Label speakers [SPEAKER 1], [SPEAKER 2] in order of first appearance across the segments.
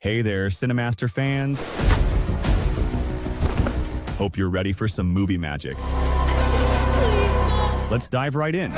[SPEAKER 1] Hey there, Cinemaster fans. Hope you're ready for some movie magic. Let's dive right in.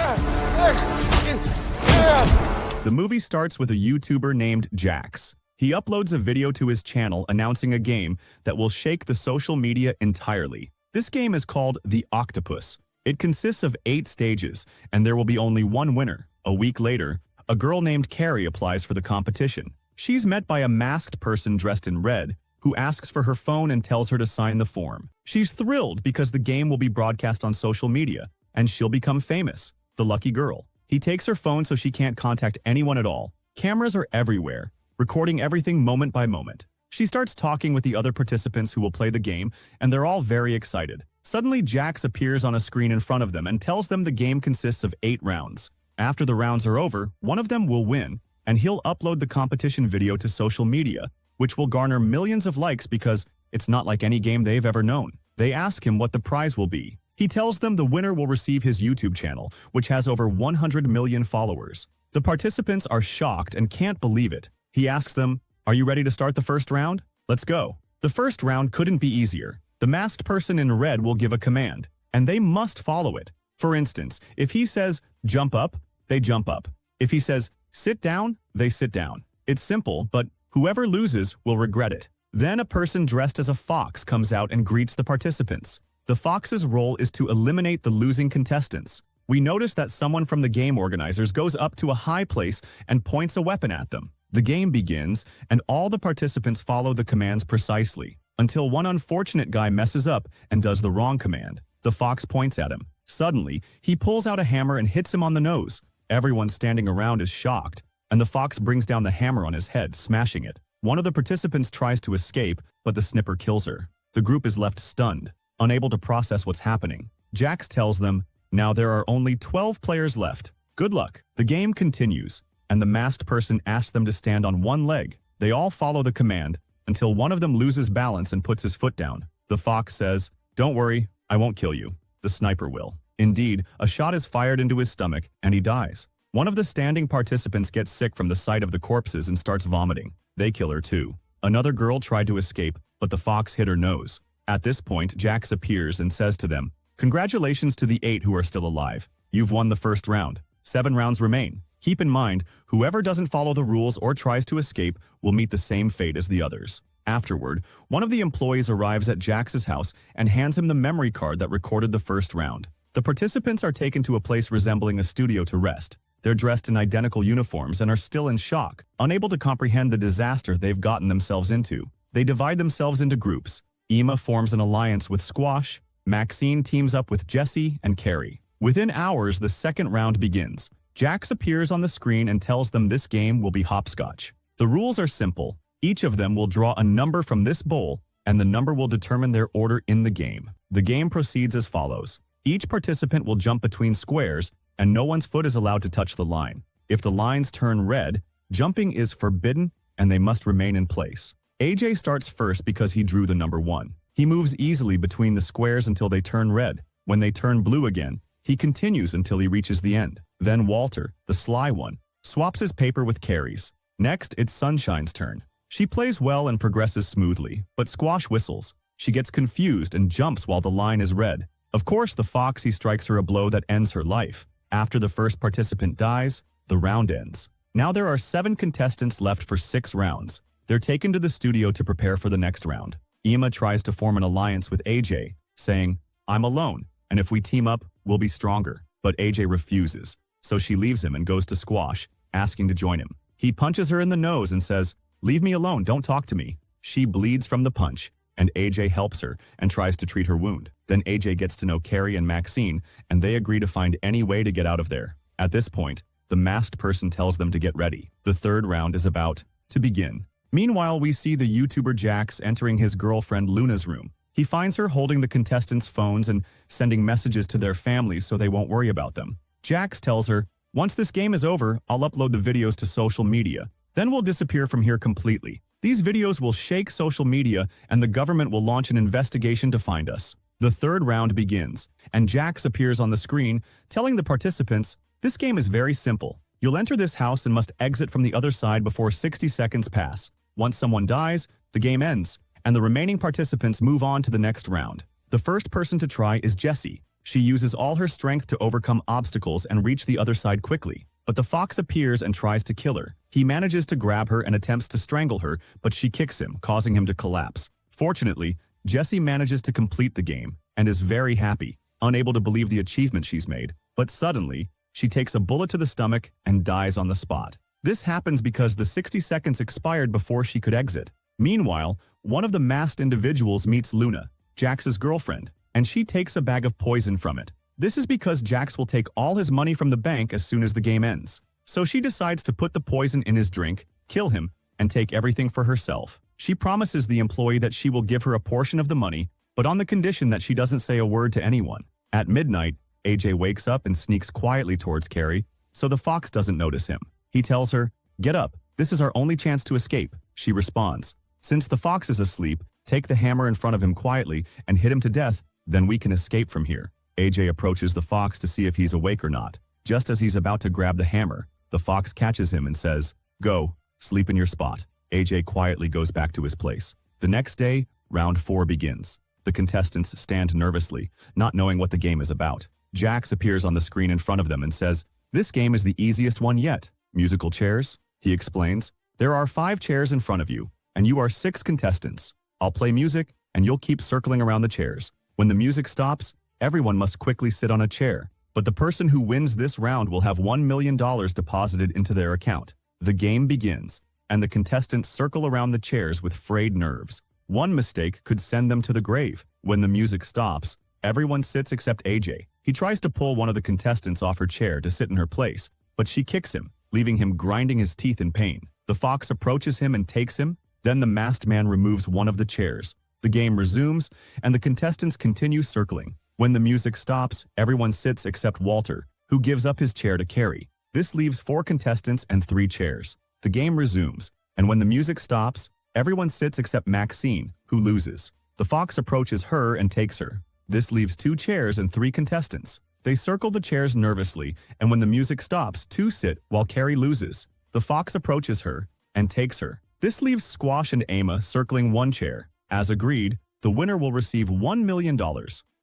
[SPEAKER 1] The movie starts with a YouTuber named Jax. He uploads a video to his channel announcing a game that will shake the social media entirely. This game is called The Octopus. It consists of 8 stages, and there will be only one winner. A week later, a girl named Carrie applies for the competition. She's met by a masked person dressed in red, who asks for her phone and tells her to sign the form. She's thrilled because the game will be broadcast on social media, and she'll become famous. The lucky girl. He takes her phone so she can't contact anyone at all. Cameras are everywhere, recording everything moment by moment. She starts talking with the other participants who will play the game, and they're all very excited. Suddenly, Jax appears on a screen in front of them and tells them the game consists of 8 rounds. After the rounds are over, one of them will win, and he'll upload the competition video to social media, which will garner millions of likes because it's not like any game they've ever known. They ask him what the prize will be. He tells them the winner will receive his YouTube channel, which has over 100 million followers. The participants are shocked and can't believe it. He asks them, "Are you ready to start the first round? Let's go." The first round couldn't be easier. The masked person in red will give a command, and they must follow it. For instance, if he says, "Jump up," they jump up. If he says, "Sit down," they sit down. It's simple, but whoever loses will regret it. Then a person dressed as a fox comes out and greets the participants. The fox's role is to eliminate the losing contestants. We notice that someone from the game organizers goes up to a high place and points a weapon at them. The game begins, and all the participants follow the commands precisely, until one unfortunate guy messes up and does the wrong command. The fox points at him. Suddenly, he pulls out a hammer and hits him on the nose. Everyone standing around is shocked, and the fox brings down the hammer on his head, smashing it. One of the participants tries to escape, but the snipper kills her. The group is left stunned, unable to process what's happening. Jax tells them, "Now there are only 12 players left. Good luck." The game continues, and the masked person asks them to stand on one leg. They all follow the command, until one of them loses balance and puts his foot down. The fox says, "Don't worry, I won't kill you. The sniper will." Indeed, a shot is fired into his stomach, and he dies. One of the standing participants gets sick from the sight of the corpses and starts vomiting. They kill her too. Another girl tried to escape, but the fox hit her nose. At this point, Jax appears and says to them, "Congratulations to the 8 who are still alive. You've won the first round. 7 rounds remain. Keep in mind, whoever doesn't follow the rules or tries to escape will meet the same fate as the others." Afterward, one of the employees arrives at Jax's house and hands him the memory card that recorded the first round. The participants are taken to a place resembling a studio to rest. They're dressed in identical uniforms and are still in shock, unable to comprehend the disaster they've gotten themselves into. They divide themselves into groups. Emma forms an alliance with Squash, Maxine teams up with Jessie and Carrie. Within hours, the second round begins. Jax appears on the screen and tells them this game will be hopscotch. The rules are simple. Each of them will draw a number from this bowl, and the number will determine their order in the game. The game proceeds as follows. Each participant will jump between squares, and no one's foot is allowed to touch the line. If the lines turn red, jumping is forbidden, and they must remain in place. AJ starts first because he drew the number 1. He moves easily between the squares until they turn red. When they turn blue again, he continues until he reaches the end. Then Walter, the sly one, swaps his paper with Carrie's. Next, it's Sunshine's turn. She plays well and progresses smoothly, but Squash whistles. She gets confused and jumps while the line is red. Of course, the fox, he strikes her a blow that ends her life. After the first participant dies, the round ends. Now there are 7 contestants left for 6 rounds. They're taken to the studio to prepare for the next round. Emma tries to form an alliance with AJ, saying, "I'm alone, and if we team up, we'll be stronger." But AJ refuses, so she leaves him and goes to Squash, asking to join him. He punches her in the nose and says, "Leave me alone, don't talk to me." She bleeds from the punch, and AJ helps her and tries to treat her wound. Then AJ gets to know Carrie and Maxine, and they agree to find any way to get out of there. At this point, the masked person tells them to get ready. The third round is about to begin. Meanwhile, we see the YouTuber Jax entering his girlfriend Luna's room. He finds her holding the contestants' phones and sending messages to their families so they won't worry about them. Jax tells her, "Once this game is over, I'll upload the videos to social media. Then we'll disappear from here completely. These videos will shake social media, and the government will launch an investigation to find us." The third round begins, and Jax appears on the screen, telling the participants, "This game is very simple. You'll enter this house and must exit from the other side before 60 seconds pass. Once someone dies, the game ends, and the remaining participants move on to the next round. The first person to try is Jessie. She uses all her strength to overcome obstacles and reach the other side quickly. But the fox appears and tries to kill her. He manages to grab her and attempts to strangle her, but she kicks him, causing him to collapse. Fortunately, Jessie manages to complete the game and is very happy, unable to believe the achievement she's made. But suddenly, she takes a bullet to the stomach and dies on the spot. This happens because the 60 seconds expired before she could exit. Meanwhile, one of the masked individuals meets Luna, Jax's girlfriend, and she takes a bag of poison from it. This is because Jax will take all his money from the bank as soon as the game ends. So she decides to put the poison in his drink, kill him, and take everything for herself. She promises the employee that she will give her a portion of the money, but on the condition that she doesn't say a word to anyone. At midnight, AJ wakes up and sneaks quietly towards Carrie, so the fox doesn't notice him. He tells her, "Get up, this is our only chance to escape." She responds, "Since the fox is asleep, take the hammer in front of him quietly and hit him to death, then we can escape from here." AJ approaches the fox to see if he's awake or not. Just as he's about to grab the hammer, the fox catches him and says, "Go, sleep in your spot." AJ quietly goes back to his place. The next day, round 4 begins. The contestants stand nervously, not knowing what the game is about. Jax appears on the screen in front of them and says, "This game is the easiest one yet. Musical chairs?" He explains, "There are 5 chairs in front of you, and you are 6 contestants. I'll play music, and you'll keep circling around the chairs. When the music stops, everyone must quickly sit on a chair, but the person who wins this round will have $1 million deposited into their account." The game begins, and the contestants circle around the chairs with frayed nerves. One mistake could send them to the grave. When the music stops, everyone sits except AJ. He tries to pull one of the contestants off her chair to sit in her place, but she kicks him, leaving him grinding his teeth in pain. The fox approaches him and takes him. Then the masked man removes one of the chairs. The game resumes, and the contestants continue circling. When the music stops, everyone sits except Walter, who gives up his chair to Carrie. This leaves 4 contestants and 3 chairs. The game resumes, and when the music stops, everyone sits except Maxine, who loses. The fox approaches her and takes her. This leaves 2 chairs and 3 contestants. They circle the chairs nervously, and when the music stops, 2 sit while Carrie loses. The fox approaches her and takes her. This leaves Squash and Emma circling 1 chair. As agreed, the winner will receive $1 million.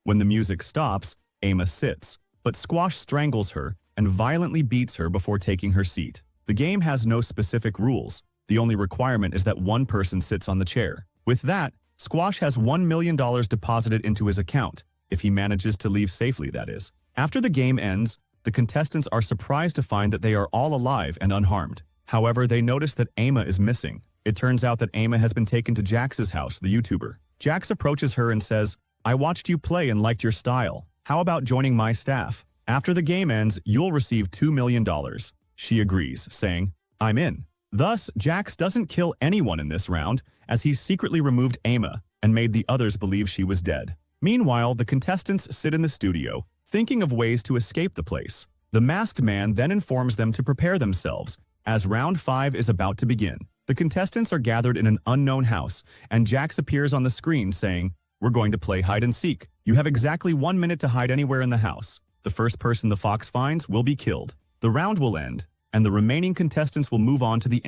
[SPEAKER 1] When the music stops, Emma sits, but Squash strangles her and violently beats her before taking her seat. The game has no specific rules. The only requirement is that one person sits on the chair. With that, Squash has $1 million deposited into his account, if he manages to leave safely, that is. After the game ends, the contestants are surprised to find that they are all alive and unharmed. However, they notice that Emma is missing. It turns out that Emma has been taken to Jax's house, the YouTuber. Jax approaches her and says, "I watched you play and liked your style. How about joining my staff? After the game ends, you'll receive $2 million. She agrees, saying, "I'm in." Thus, Jax doesn't kill anyone in this round, as he secretly removed Emma and made the others believe she was dead. Meanwhile, the contestants sit in the studio, thinking of ways to escape the place. The masked man then informs them to prepare themselves, as round 5 is about to begin. The contestants are gathered in an unknown house, and Jax appears on the screen saying, "We're going to play hide and seek. You have exactly 1 minute to hide anywhere in the house. The first person the fox finds will be killed. The round will end, and the remaining contestants will move on to the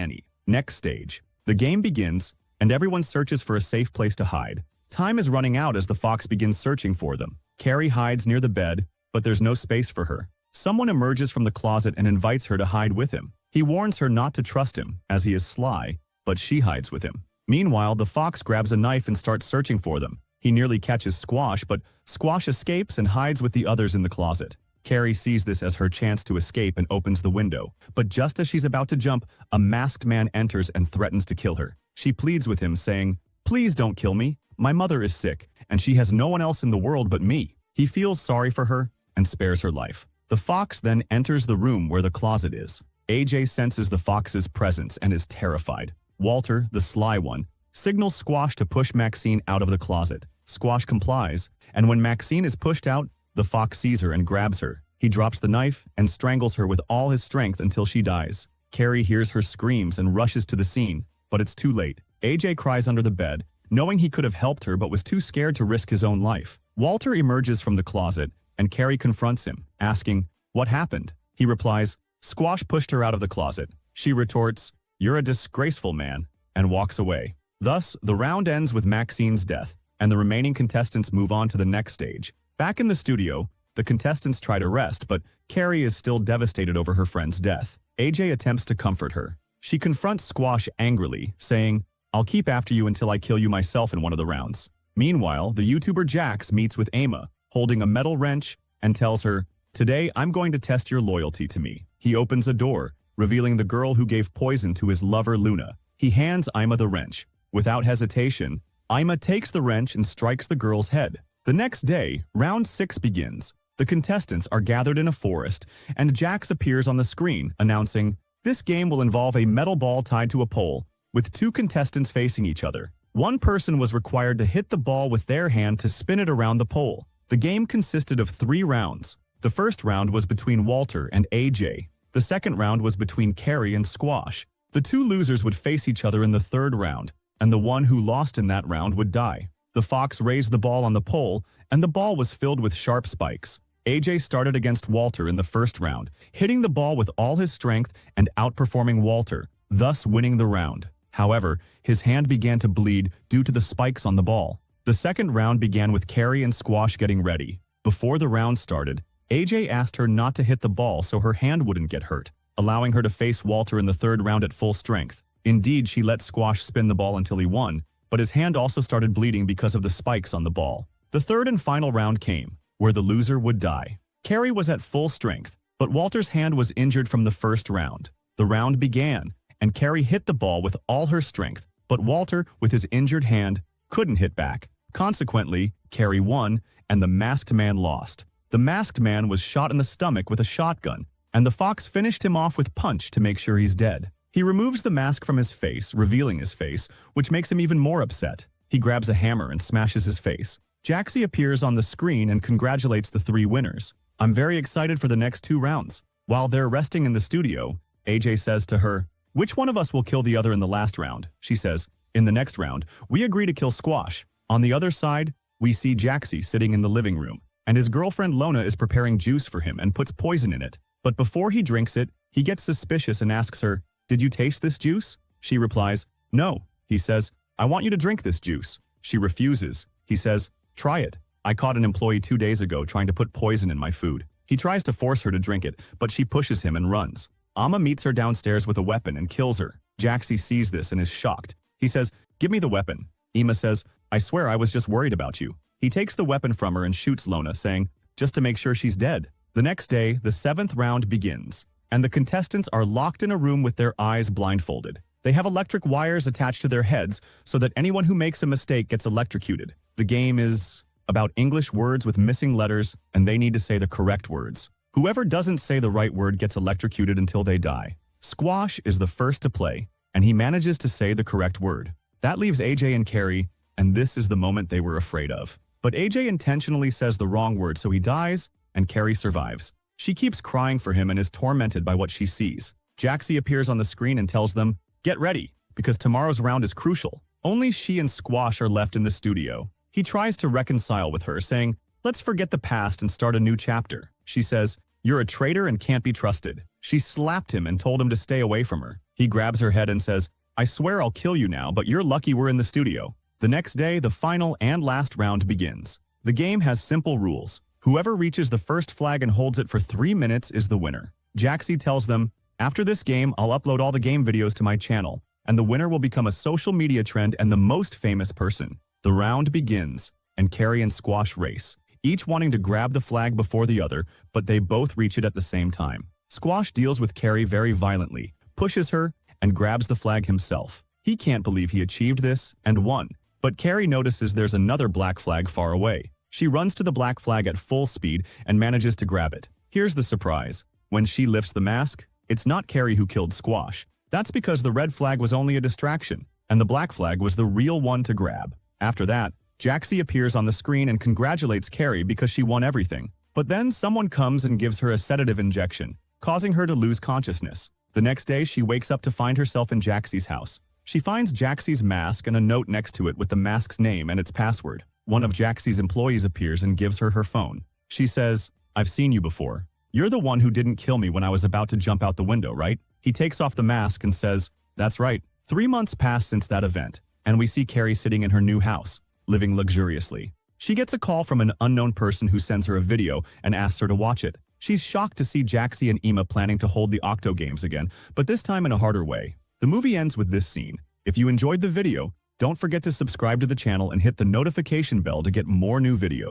[SPEAKER 1] next stage. The game begins, and everyone searches for a safe place to hide. Time is running out as the fox begins searching for them. Carrie hides near the bed, but there's no space for her. Someone emerges from the closet and invites her to hide with him. He warns her not to trust him, as he is sly, but she hides with him. Meanwhile, the fox grabs a knife and starts searching for them. He nearly catches Squash, but Squash escapes and hides with the others in the closet. Carrie sees this as her chance to escape and opens the window. But just as she's about to jump, a masked man enters and threatens to kill her. She pleads with him, saying, "Please don't kill me. My mother is sick, and she has no one else in the world but me." He feels sorry for her and spares her life. The fox then enters the room where the closet is. AJ senses the fox's presence and is terrified. Walter, the sly one, signals Squash to push Maxine out of the closet. Squash complies, and when Maxine is pushed out, the fox sees her and grabs her. He drops the knife and strangles her with all his strength until she dies. Carrie hears her screams and rushes to the scene, but it's too late. AJ cries under the bed, knowing he could have helped her but was too scared to risk his own life. Walter emerges from the closet, and Carrie confronts him, asking, "What happened?" He replies, "Squash pushed her out of the closet." She retorts, "You're a disgraceful man. and walks away. Thus, the round ends with Maxine's death, and the remaining contestants move on to the next stage. Back in the studio, the contestants try to rest, but Carrie is still devastated over her friend's death. AJ attempts to comfort her. She confronts Squash angrily, saying, "I'll keep after you until I kill you myself in one of the rounds." Meanwhile, the YouTuber Jax meets with Emma, holding a metal wrench, and tells her, "Today, I'm going to test your loyalty to me." He opens a door, revealing the girl who gave poison to his lover Luna. He hands Emma the wrench. Without hesitation, Emma takes the wrench and strikes the girl's head. The next day, round 6 begins. The contestants are gathered in a forest, and Jax appears on the screen, announcing, "This game will involve a metal ball tied to a pole, with 2 contestants facing each other. One person was required to hit the ball with their hand to spin it around the pole." The game consisted of 3 rounds. The first round was between Walter and AJ. The second round was between Carrie and Squash. The 2 losers would face each other in the third round, and the one who lost in that round would die. The fox raised the ball on the pole, and the ball was filled with sharp spikes. AJ started against Walter in the first round, hitting the ball with all his strength and outperforming Walter, thus winning the round. However, his hand began to bleed due to the spikes on the ball. The second round began with Carrie and Squash getting ready. Before the round started, AJ asked her not to hit the ball so her hand wouldn't get hurt, allowing her to face Walter in the third round at full strength. Indeed, she let Squash spin the ball until he won, but his hand also started bleeding because of the spikes on the ball. The third and final round came, where the loser would die. Carrie was at full strength, but Walter's hand was injured from the first round. The round began, and Carrie hit the ball with all her strength, but Walter, with his injured hand, couldn't hit back. Consequently, Carrie won, and the masked man lost. The masked man was shot in the stomach with a shotgun, and the fox finished him off with punch to make sure he's dead. He removes the mask from his face, revealing his face, which makes him even more upset. He grabs a hammer and smashes his face. Jaxie appears on the screen and congratulates the 3 winners. "I'm very excited for the next 2 rounds. While they're resting in the studio, AJ says to her, "Which one of us will kill the other in the last round?" She says, "In the next round, we agree to kill Squash." On the other side, we see Jaxie sitting in the living room, and his girlfriend Lona is preparing juice for him and puts poison in it. But before he drinks it, he gets suspicious and asks her, "Did you taste this juice?" She replies, "No." He says, "I want you to drink this juice." She refuses. He says, "Try it. I caught an employee 2 days ago trying to put poison in my food." He tries to force her to drink it, but she pushes him and runs. Amma meets her downstairs with a weapon and kills her. Jaxie sees this and is shocked. He says, "Give me the weapon." Emma says, "I swear I was just worried about you." He takes the weapon from her and shoots Lona, saying, "Just to make sure she's dead." The next day, the 7th round begins, and the contestants are locked in a room with their eyes blindfolded. They have electric wires attached to their heads so that anyone who makes a mistake gets electrocuted. The game is about English words with missing letters, and they need to say the correct words. Whoever doesn't say the right word gets electrocuted until they die. Squash is the first to play, and he manages to say the correct word. That leaves AJ and Carrie, and this is the moment they were afraid of. But AJ intentionally says the wrong word, so he dies, and Carrie survives. She keeps crying for him and is tormented by what she sees. Jaxie appears on the screen and tells them, "Get ready, because tomorrow's round is crucial." Only she and Squash are left in the studio. He tries to reconcile with her, saying, "Let's forget the past and start a new chapter." She says, "You're a traitor and can't be trusted." She slapped him and told him to stay away from her. He grabs her head and says, "I swear I'll kill you now, but you're lucky we're in the studio." The next day, the final and last round begins. The game has simple rules. Whoever reaches the first flag and holds it for 3 minutes is the winner. Jaxie tells them, "After this game, I'll upload all the game videos to my channel, and the winner will become a social media trend and the most famous person." The round begins, and Carrie and Squash race, each wanting to grab the flag before the other, but they both reach it at the same time. Squash deals with Carrie very violently, pushes her, and grabs the flag himself. He can't believe he achieved this and won. But Carrie notices there's another black flag far away. She runs to the black flag at full speed and manages to grab it. Here's the surprise. When she lifts the mask, it's not Carrie who killed Squash. That's because the red flag was only a distraction, and the black flag was the real one to grab. After that, Jaxie appears on the screen and congratulates Carrie because she won everything. But then someone comes and gives her a sedative injection, causing her to lose consciousness. The next day, she wakes up to find herself in Jaxie's house. She finds Jaxie's mask and a note next to it with the mask's name and its password. One of Jaxie's employees appears and gives her her phone. She says, "I've seen you before. You're the one who didn't kill me when I was about to jump out the window, right?" He takes off the mask and says, "That's right. 3 months pass since that event, and we see Carrie sitting in her new house, living luxuriously. She gets a call from an unknown person who sends her a video and asks her to watch it. She's shocked to see Jaxie and Emma planning to hold the Octogames again, but this time in a harder way. The movie ends with this scene. If you enjoyed the video, don't forget to subscribe to the channel and hit the notification bell to get more new videos.